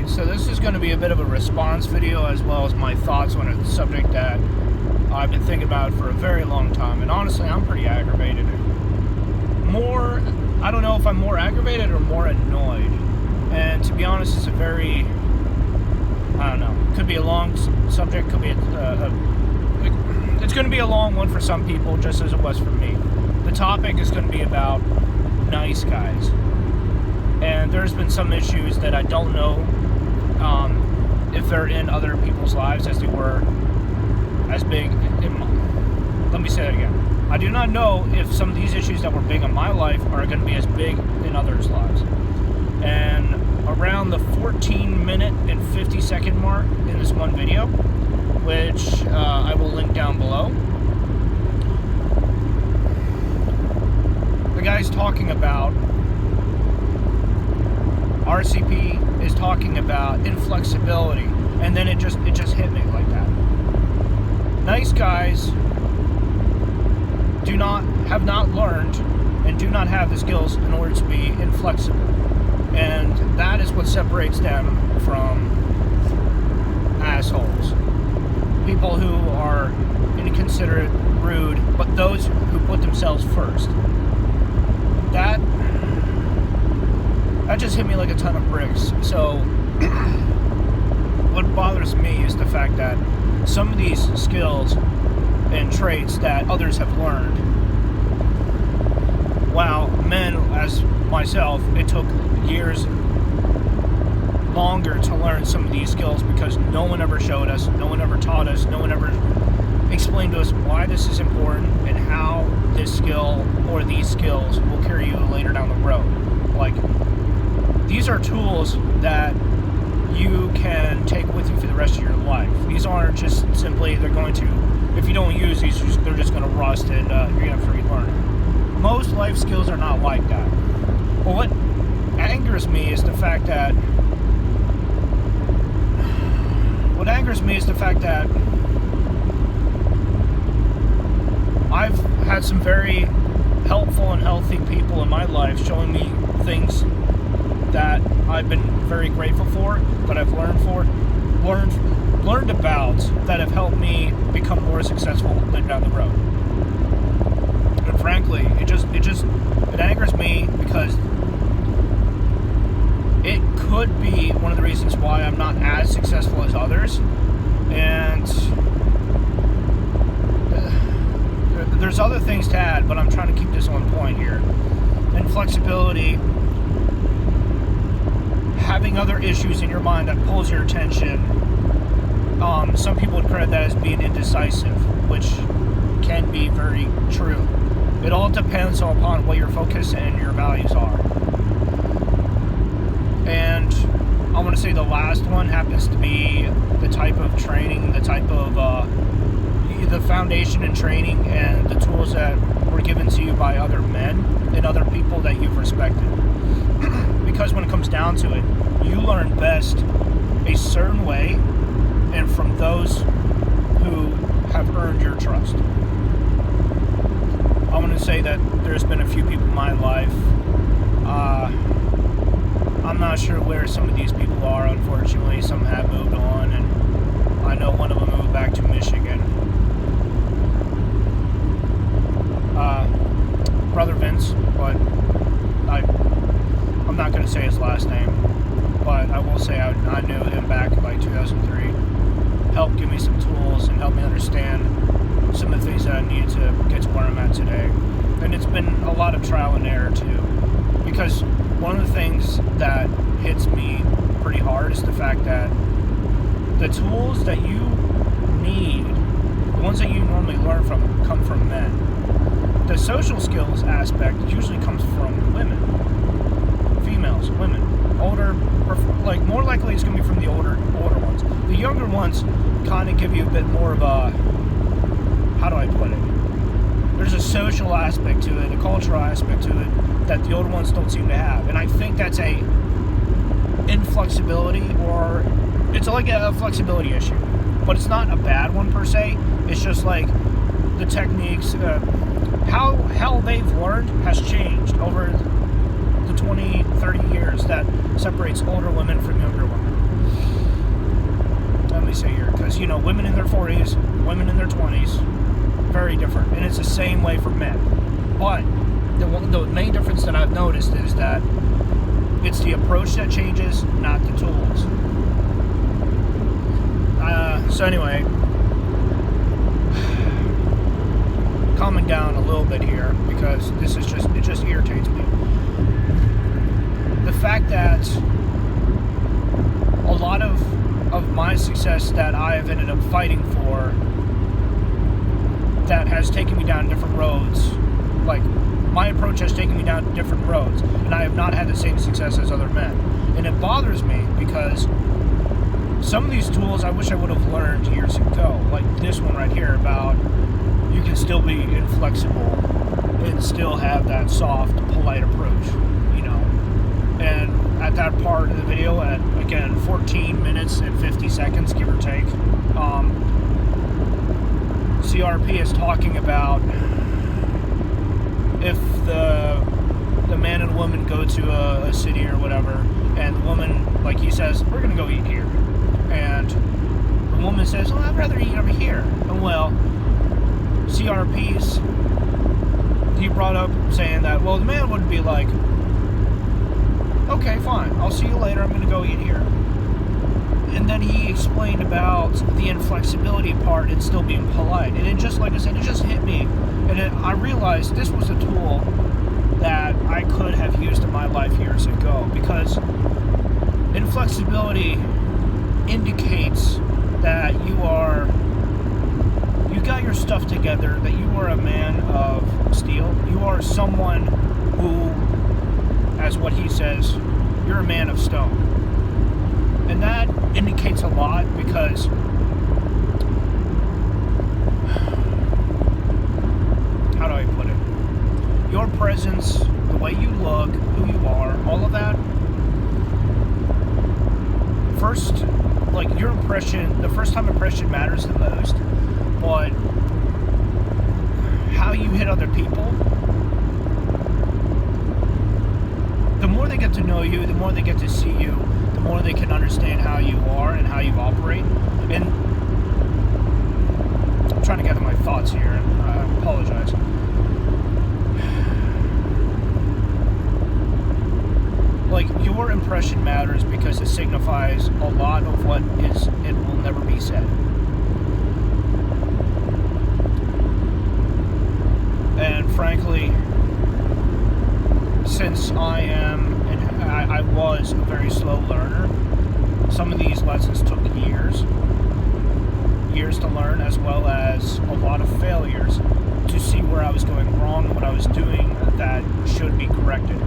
So this is going to be a bit of a response video as well as my thoughts on a subject that I've been thinking about for a very long time. And honestly, I'm pretty aggravated. I don't know if I'm more aggravated or more annoyed. And to be honest, it's a very, I don't know, could be a long subject, could be it's going to be a long one for some people, just as it was for me. The topic is going to be about nice guys. And there's been some issues that I don't know if they're in other people's lives as they were as big let me say that again. I do not know if some of these issues that were big in my life are going to be as big in others' lives. And around the 14-minute and 50-second mark in this one video, which I will link down below, the guy's talking about RCP is talking about inflexibility, and then it just hit me like that. Nice guys have not learned and do not have the skills in order to be inflexible, and that is what separates them from assholes, people who are inconsiderate, rude, but those who put themselves first. That just hit me like a ton of bricks. So what bothers me is the fact that some of these skills and traits that others have learned, while men, as myself, it took years longer to learn some of these skills because no one ever showed us, no one ever taught us, no one ever explained to us why this is important and how this skill or these skills will carry you later down the road. Like, these are tools that you can take with you for the rest of your life. These aren't just simply, they're going to, if you don't use these, they're just going to rust and you're going to have to relearn it. Most life skills are not like that. But what angers me is the fact that I've had some very helpful and healthy people in my life showing me things that I've been very grateful for, that I've learned about, that have helped me become more successful later down the road. And frankly, it angers me because it could be one of the reasons why I'm not as successful as others. And there's other things to add, but I'm trying to keep this on point here. Inflexibility, having other issues in your mind that pulls your attention. Some people would credit that as being indecisive, which can be very true. It all depends upon what your focus and your values are. And I want to say the last one happens to be the type of training, the type of the foundation and training and the tools that were given to you by other men and other people that you've respected. Because when it comes down to it, you learn best a certain way and from those who have earned your trust. I want to say that there's been a few people in my life. I'm not sure where some of these people are, unfortunately. Some have moved on, and I know one of them moved back to Michigan. Brother Vince, but I'm not going to say his last name, but I will say I knew him back in like 2003. Helped give me some tools and helped me understand some of the things that I needed to get to where I'm at today. And it's been a lot of trial and error too, because one of the things that hits me pretty hard is the fact that the tools that you need, the ones that you normally learn from, come from men. The social skills aspect usually comes from women, females, women, older, like more likely it's going to be from the older ones. The younger ones kind of give you a bit more of a, how do I put it? There's a social aspect to it, a cultural aspect to it that the older ones don't seem to have. And I think that's a inflexibility, or it's like a flexibility issue. But it's not a bad one per se. It's just like the techniques, how they've learned has changed over the 20, 30 years that separates older women from younger women. me say here, because, women in their 40s, women in their 20s, very different. And it's the same way for men. But the main difference that I've noticed is that it's the approach that changes, not the tools. So anyway, calming down a little bit here, because it just irritates me. The fact that a lot of my success that I have ended up fighting for, that has taken me down different roads, like my approach has taken me down different roads, and I have not had the same success as other men. And it bothers me because some of these tools I wish I would have learned years ago, like this one right here about you can still be inflexible and still have that soft, polite approach, And at that part of the video, at, again, 14 minutes and 50 seconds, give or take, CRP is talking about if the man and woman go to a city or whatever, and the woman, like he says, we're going to go eat here. And the woman says, I'd rather eat over here. And well, CRP's, he brought up saying that, the man would be like, okay, fine, I'll see you later, I'm going to go eat here. And then he explained about the inflexibility part and still being polite. And it just, like I said, it just hit me. And I realized this was a tool that I could have used in my life years ago. Because inflexibility indicates that you got your stuff together, that you are a man of steel. You are someone who, as what he says, you're a man of stone. And that indicates a lot because how do I put it? Your presence, the way you look, who you are, all of that. First, like your impression, the first time impression matters the most, but how you hit other people, the more they get to know you, the more they get to see you, the more they can understand how you are and how you operate. And I'm trying to gather my thoughts here, and I apologize. Like, your impression matters because it signifies a lot of what it will never be said. And frankly, since I was a very slow learner, some of these lessons took years to learn, as well as a lot of failures to see where I was going wrong and what I was doing that should be corrected.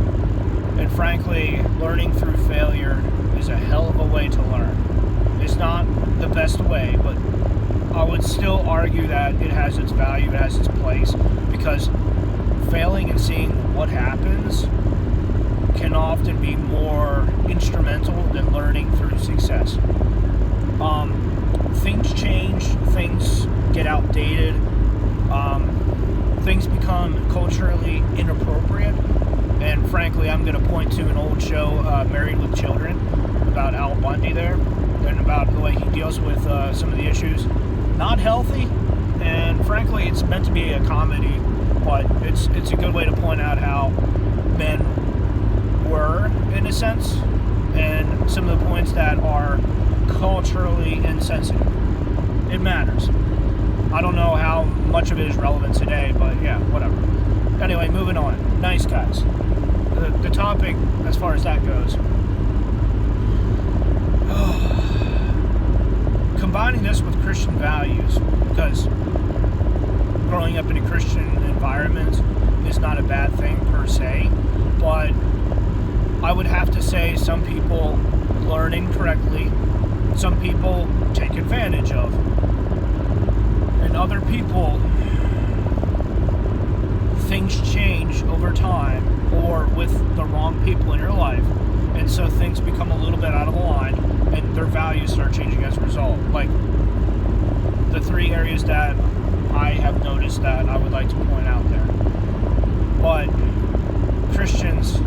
And frankly, learning through failure is a hell of a way to learn. It's not the best way, but I would still argue that it has its value, it has its place, because failing and seeing what happens can often be more instrumental than learning through success. Things change, things get outdated, things become culturally inappropriate, and frankly, I'm going to point to an old show, Married with Children, about Al Bundy there, and about the way he deals with some of the issues. Not healthy, and frankly, it's meant to be a comedy, but it's a good way to point out how men were, in a sense, and some of the points that are culturally insensitive. It matters. I don't know how much of it is relevant today, but yeah, whatever. Anyway, moving on. Nice guys. The topic, as far as that goes, combining this with Christian values, because growing up in a Christian environment is not a bad thing per se, but I would have to say some people learn incorrectly, some people take advantage of, and other people, things change over time or with the wrong people in your life, and so things become a little bit out of line and their values start changing as a result. Like the three areas that I have noticed that I would like to point out there. But Christians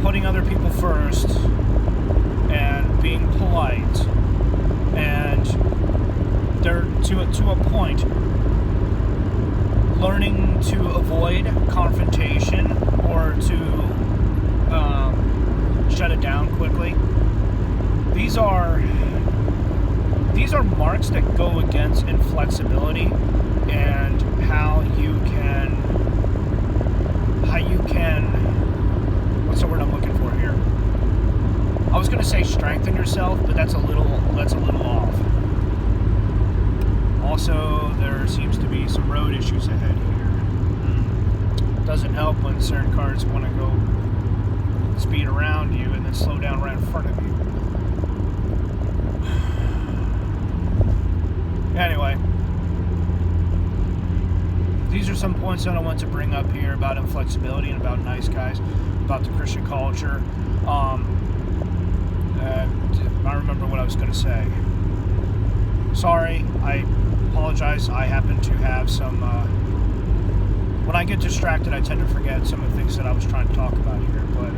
putting other people first and being polite and shut it down quickly. These are marks that go against inflexibility and how you can what's the word I'm looking for here? I was going to say strengthen yourself, but that's a little off. Also, there seems to be some road issues ahead here. Doesn't help when certain cars want to go speed around you and then slow down right in front of you. Anyway, these are some points that I want to bring up here about inflexibility and about nice guys, about the Christian culture. I remember what I was going to say. Sorry, I apologize. I happen to have some... when I get distracted, I tend to forget some of the things that I was trying to talk about here. But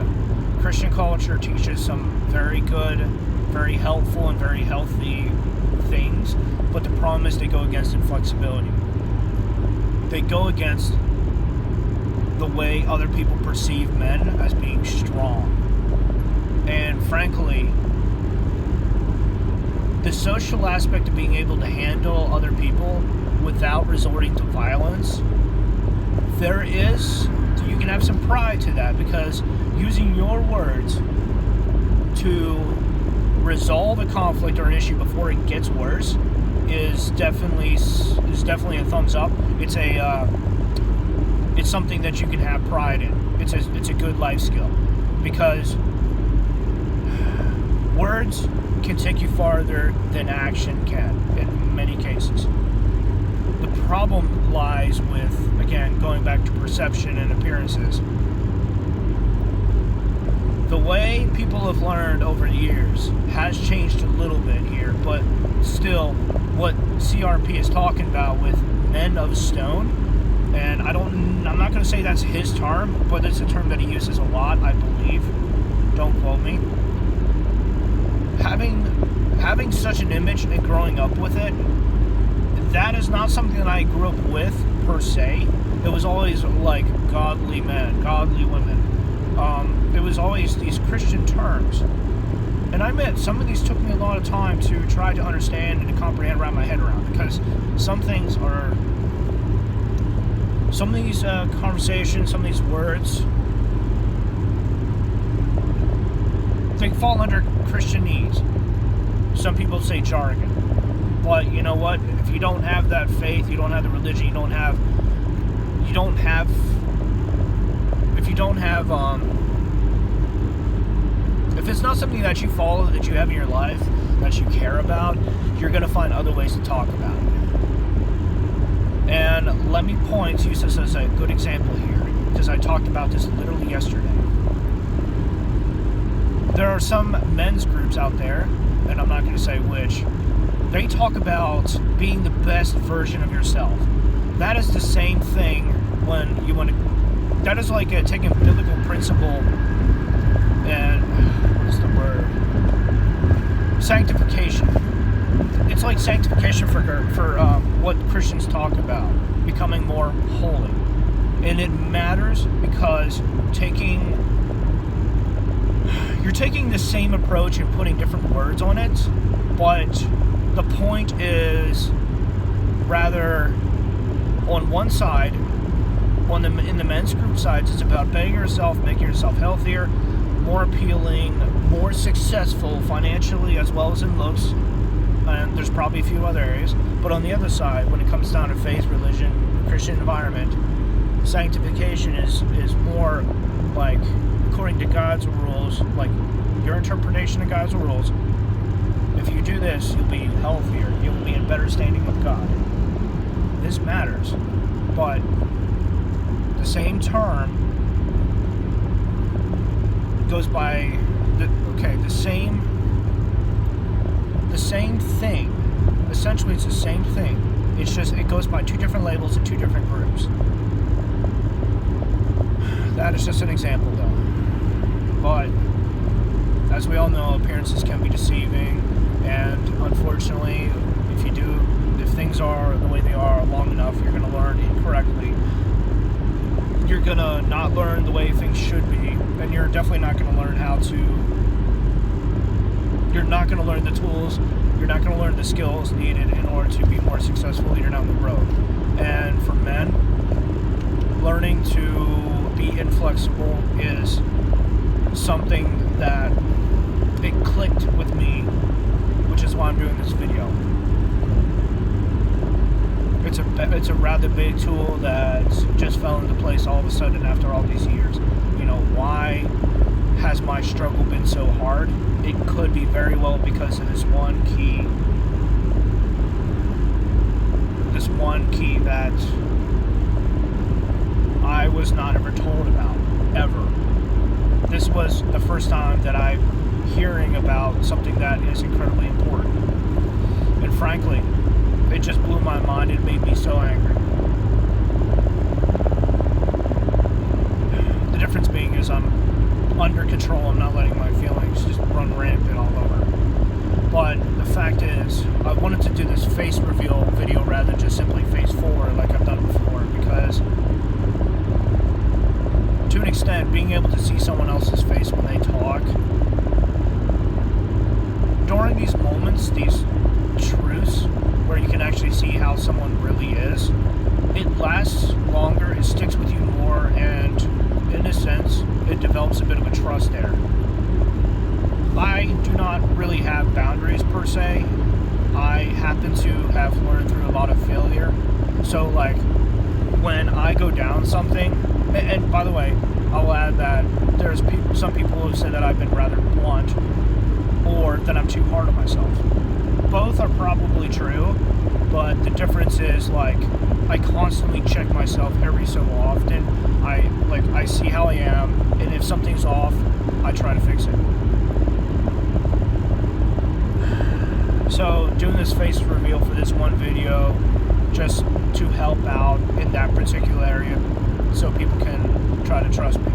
Christian culture teaches some very good, very helpful, and very healthy things. But the problem is they go against inflexibility. They go against the way other people perceive men as being strong. And frankly, the social aspect of being able to handle other people without resorting to violence, you can have some pride to that, because using your words to resolve a conflict or an issue before it gets worse is definitely a thumbs up. It's something that you can have pride in. It's a good life skill, because words can take you farther than action can in many cases. The problem lies with, again, going back to perception and appearances. The way people have learned over the years has changed a little bit here, but still, what CRP is talking about with men of stone, and I'm not going to say that's his term, but it's a term that he uses a lot, I believe. Don't quote me. Having such an image and growing up with it, that is not something that I grew up with per se. It was always like godly men, godly women. It was always these Christian terms. And I admit, some of these took me a lot of time to try to understand and to comprehend, wrap my head around, because some of these conversations, some of these words, they fall under Christianese. Some people say jargon. But you know what? If you don't have that faith, you don't have the religion, if it's not something that you follow, that you have in your life, that you care about, you're going to find other ways to talk about it. And let me use this as a good example here, because I talked about this literally yesterday. There are some men's groups out there, and I'm not going to say which, they talk about being the best version of yourself. That is the same thing when you want to... That is like taking a biblical principle and... what is the word? Sanctification. It's like sanctification for what Christians talk about. Becoming more holy. And it matters because you're taking the same approach and putting different words on it, but the point is rather on one side, in the men's group sides, it's about bettering yourself, making yourself healthier, more appealing, more successful financially as well as in looks, and there's probably a few other areas. But on the other side, when it comes down to faith, religion, Christian environment, sanctification is more like according to God's rules, like your interpretation of God's rules. If you do this, you'll be healthier. You will be in better standing with God. This matters, but the same term goes by the same thing. Essentially, it's the same thing. It's just it goes by two different labels in two different groups. That is just an example, though. But as we all know, appearances can be deceiving, and unfortunately, if things are the way they are long enough, you're going to learn incorrectly. You're going to not learn the way things should be, and you're definitely not going to learn how to not going to learn the tools, you're not going to learn the skills needed in order to be more successful later down the road. And for men, learning to be inflexible is something that it clicked with me, which is why I'm doing this video. It's a rather big tool that just fell into place all of a sudden after all these years. You know, why has my struggle been so hard? It could be very well because of this one key that I was not ever told about, ever. This was the first time that I'm hearing about something that is incredibly important. And frankly, it just blew my mind. It made me so angry. The difference being is I'm under control. I'm not letting my feelings just run rampant all over. But the fact is, I wanted to do this face reveal video rather than just simply face forward like I've done before, because to an extent, being able to see someone else's face when they talk, during these moments, these truths, where you can actually see how someone really is, it lasts longer, it sticks with you more, and in a sense, it develops a bit of a trust there. I do not really have boundaries per se. I happen to have learned through a lot of failure. So like, when I go down something, and by the way, I'll add that there's some people who say that I've been rather blunt, or that I'm too hard on myself. Both are probably true, but the difference is, like, I constantly check myself every so often. I see how I am, and if something's off, I try to fix it. So doing this face reveal for this one video, just to help out in that particular area, so people can try to trust me.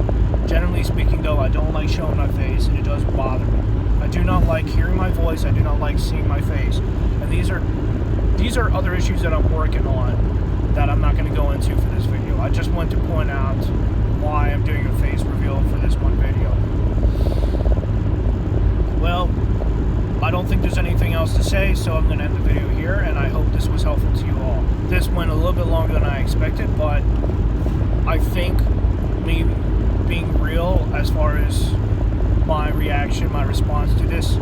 Generally speaking, though, I don't like showing my face, and it does bother me. I do not like hearing my voice. I do not like seeing my face. And these are other issues that I'm working on that I'm not going to go into for this video. I just want to point out why I'm doing a face reveal for this one video. Well, I don't think there's anything else to say, so I'm going to end the video here, and I hope this was helpful to you all. This went a little bit longer than I expected, but I think me being real as far as my reaction, my response to this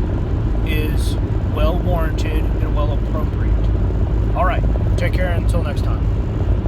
is well warranted and well appropriate. Alright, take care until next time.